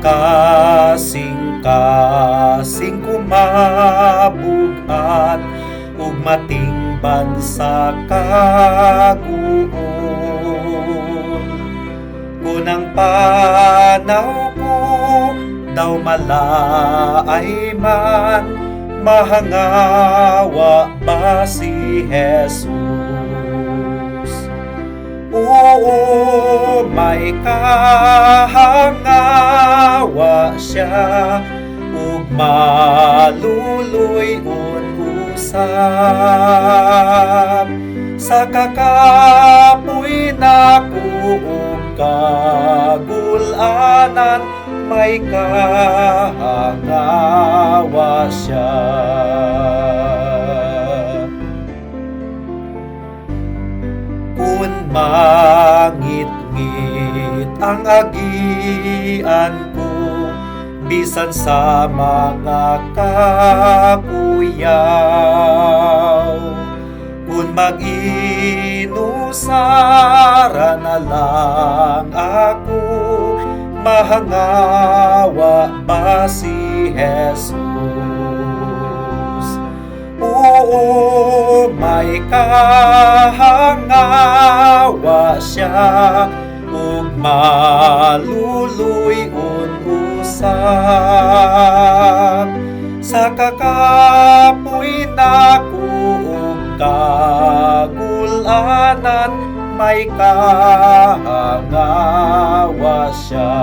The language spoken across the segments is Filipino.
kasing-kasing kumabugat ug matingban sa kaguon. Kunang panaw ko daw malaay man, mahangawa ba si Jesus? Oo, may kahangawa siya ug maluluy-on usab sa kakapoy nako ug kagul-anan, may kahangawa siya. Kun mangit-ngit ang agian ko, bisan sa mga kakuyaw, kun mag-inusara na lang ako, mahangawa ba si Jesus? Oo, may kahangawa siya ug maluluy-on usab sa kakapoy nako ug kagul-anan, may kahangawa siya.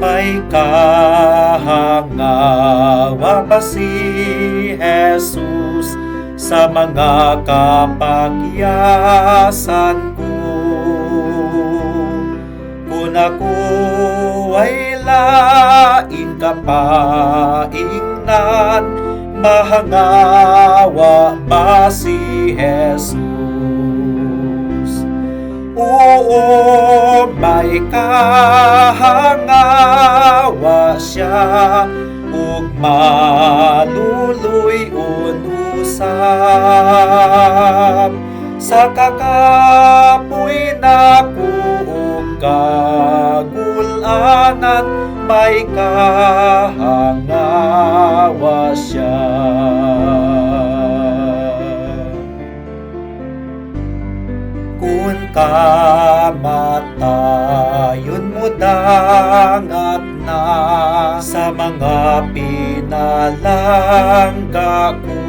May kahangawa ba si Jesus sa mga kapakyasan ko? Kung ako ay laing kapaingnan, mahangawa ba si Jesus? Oo, may kahangawa siya ug maluluy-on usab sa kakapoy nako ug kagul-anan, may kahangawa siya. Kun kamatayon mo dangat na sa mga pinalangga ko,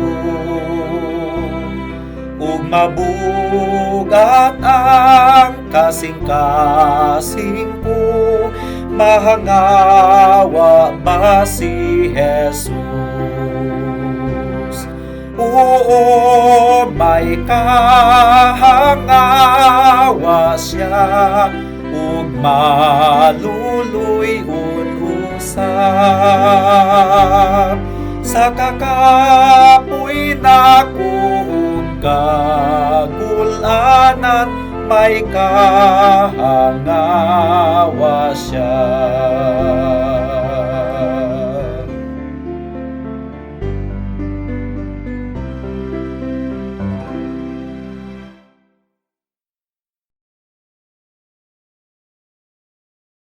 ug mabugat ang kasing-kasing ko, mahangawa ba si Jesus? Oo, may kahangawa siya ug maluluy-on usab sa kakapoy nako ug kagul-anan, may kahangawa siya.